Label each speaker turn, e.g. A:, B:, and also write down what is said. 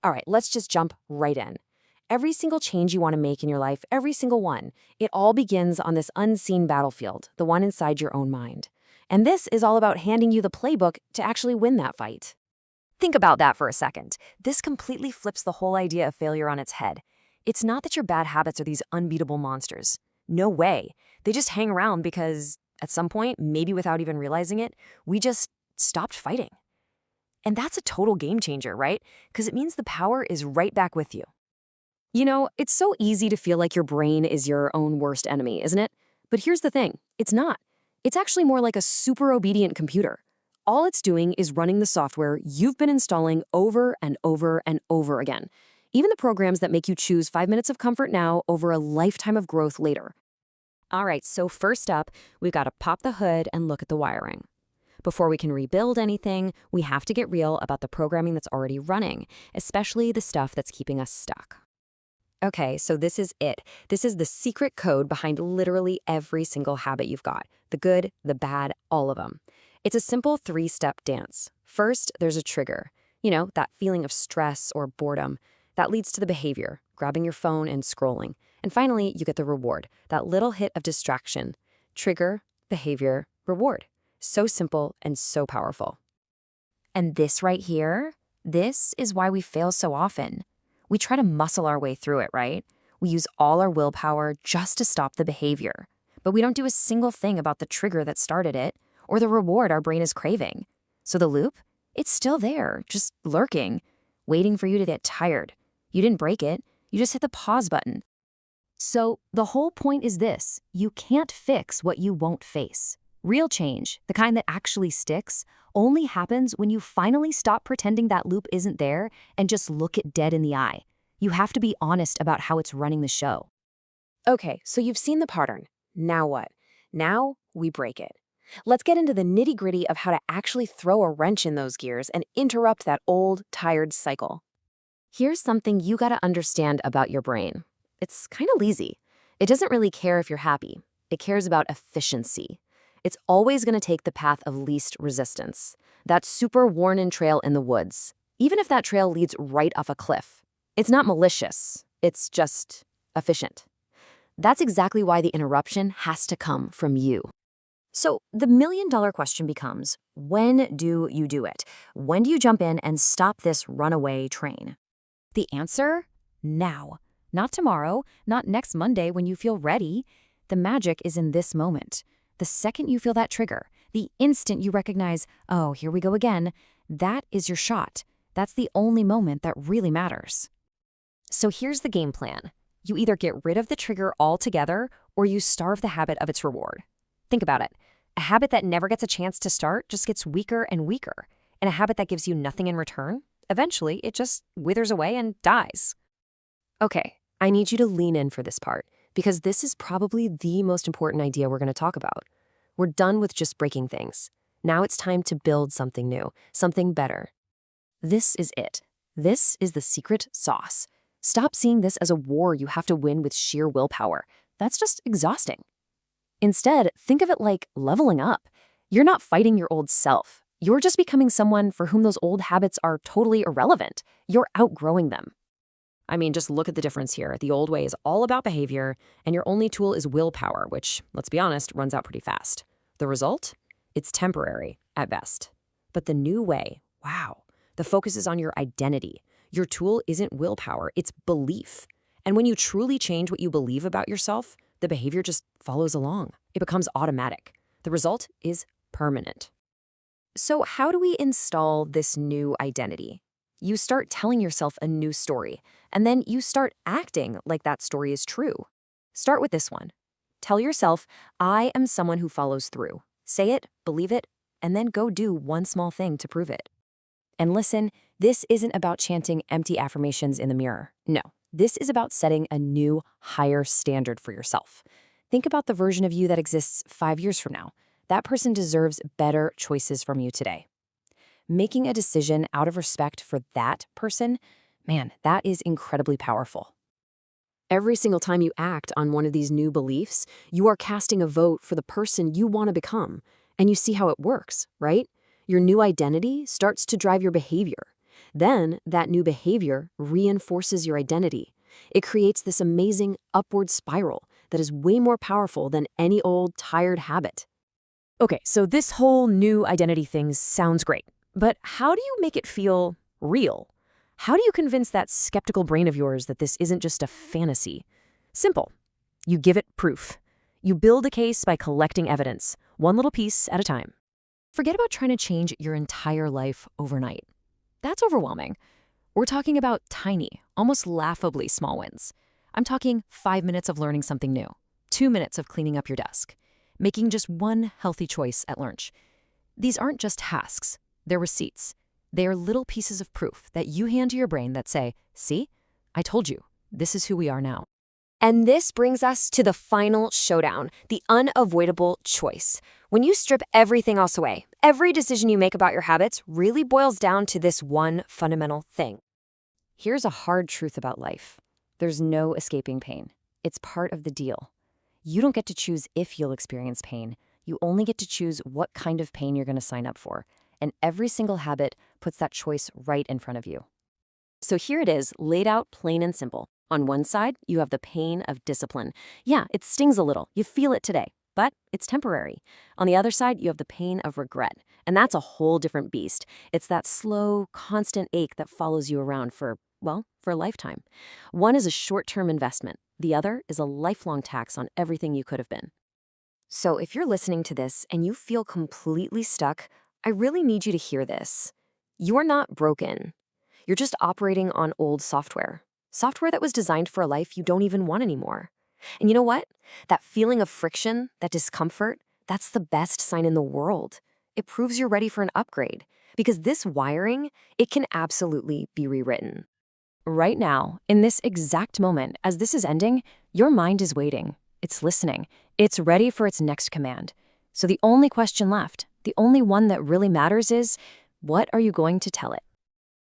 A: All right, let's just jump right in. Every single change you want to make in your life, every single one, it all begins on this unseen battlefield, the one inside your own mind. And this is all about handing you the playbook to actually win that fight. Think about that for a second. This completely flips the whole idea of failure on its head. It's not that your bad habits are these unbeatable monsters. No way. They just hang around because, at some point, maybe without even realizing it, we just stopped fighting. And that's a total game changer, right? Because it means the power is right back with you. You know, it's so easy to feel like your brain is your own worst enemy, isn't it? But here's the thing, it's not. It's actually more like a super obedient computer. All it's doing is running the software you've been installing over and over and over again. Even the programs that make you choose 5 minutes of comfort now over a lifetime of growth later. All right, so first up, we've got to pop the hood and look at the wiring. Before we can rebuild anything, we have to get real about the programming that's already running, especially the stuff that's keeping us stuck. Okay, so this is it. This is the secret code behind literally every single habit you've got. The good, the bad, all of them. It's a simple 3-step dance. First, there's a trigger. You know, that feeling of stress or boredom. That leads to the behavior, grabbing your phone and scrolling. And finally, you get the reward, that little hit of distraction. Trigger, behavior, reward. So simple and so powerful. And this right here, this is why we fail so often. We try to muscle our way through it, right? We use all our willpower just to stop the behavior. But we don't do a single thing about the trigger that started it or the reward our brain is craving. So the loop, it's still there, just lurking, waiting for you to get tired. You didn't break it. You just hit the pause button. So the whole point is this: you can't fix what you won't face. Real change, the kind that actually sticks, only happens when you finally stop pretending that loop isn't there and just look it dead in the eye. You have to be honest about how it's running the show. Okay, so you've seen the pattern. Now what? Now we break it. Let's get into the nitty-gritty of how to actually throw a wrench in those gears and interrupt that old, tired cycle. Here's something you gotta understand about your brain. It's kind of lazy. It doesn't really care if you're happy. It cares about efficiency. It's always going to take the path of least resistance, that super worn-in trail in the woods, even if that trail leads right off a cliff. It's not malicious. It's just efficient. That's exactly why the interruption has to come from you. So the million-dollar question becomes, when do you do it? When do you jump in and stop this runaway train? The answer? Now. Not tomorrow, not next Monday when you feel ready. The magic is in this moment. The second you feel that trigger, the instant you recognize, oh, here we go again, that is your shot. That's the only moment that really matters. So here's the game plan. You either get rid of the trigger altogether or you starve the habit of its reward. Think about it. A habit that never gets a chance to start just gets weaker and weaker. And a habit that gives you nothing in return, eventually it just withers away and dies. Okay, I need you to lean in for this part, because this is probably the most important idea we're going to talk about. We're done with just breaking things. Now it's time to build something new, something better. This is it. This is the secret sauce. Stop seeing this as a war you have to win with sheer willpower. That's just exhausting. Instead, think of it like leveling up. You're not fighting your old self. You're just becoming someone for whom those old habits are totally irrelevant. You're outgrowing them. I mean, just look at the difference here. The old way is all about behavior, and your only tool is willpower, which, let's be honest, runs out pretty fast. The result? It's temporary, at best. But the new way, wow, the focus is on your identity. Your tool isn't willpower, it's belief. And when you truly change what you believe about yourself, the behavior just follows along. It becomes automatic. The result is permanent. So how do we install this new identity? You start telling yourself a new story, and then you start acting like that story is true. Start with this one. Tell yourself, I am someone who follows through. Say it, believe it, and then go do one small thing to prove it. And listen, this isn't about chanting empty affirmations in the mirror. No, this is about setting a new, higher standard for yourself. Think about the version of you that exists 5 years from now. That person deserves better choices from you today. Making a decision out of respect for that person, man, that is incredibly powerful. Every single time you act on one of these new beliefs, you are casting a vote for the person you want to become. And you see how it works, right? Your new identity starts to drive your behavior. Then that new behavior reinforces your identity. It creates this amazing upward spiral that is way more powerful than any old tired habit. Okay, so this whole new identity thing sounds great, but how do you make it feel real? How do you convince that skeptical brain of yours that this isn't just a fantasy? Simple. You give it proof. You build a case by collecting evidence, one little piece at a time. Forget about trying to change your entire life overnight. That's overwhelming. We're talking about tiny, almost laughably small wins. I'm talking 5 minutes of learning something new, 2 minutes of cleaning up your desk, making just one healthy choice at lunch. These aren't just tasks, they're receipts. They are little pieces of proof that you hand to your brain that say, see, I told you, this is who we are now. And this brings us to the final showdown, the unavoidable choice. When you strip everything else away, every decision you make about your habits really boils down to this one fundamental thing. Here's a hard truth about life. There's no escaping pain. It's part of the deal. You don't get to choose if you'll experience pain. You only get to choose what kind of pain you're going to sign up for. And every single habit puts that choice right in front of you. So here it is, laid out plain and simple. On one side, you have the pain of discipline. Yeah, it stings a little. You feel it today, but it's temporary. On the other side, you have the pain of regret. And that's a whole different beast. It's that slow, constant ache that follows you around for a lifetime. One is a short-term investment. The other is a lifelong tax on everything you could have been. So if you're listening to this and you feel completely stuck, I really need you to hear this. You're not broken. You're just operating on old software. Software that was designed for a life you don't even want anymore. And you know what? That feeling of friction, that discomfort, that's the best sign in the world. It proves you're ready for an upgrade. Because this wiring, it can absolutely be rewritten. Right now, in this exact moment, as this is ending, your mind is waiting. It's listening. It's ready for its next command. So the only question left, the only one that really matters is, what are you going to tell it?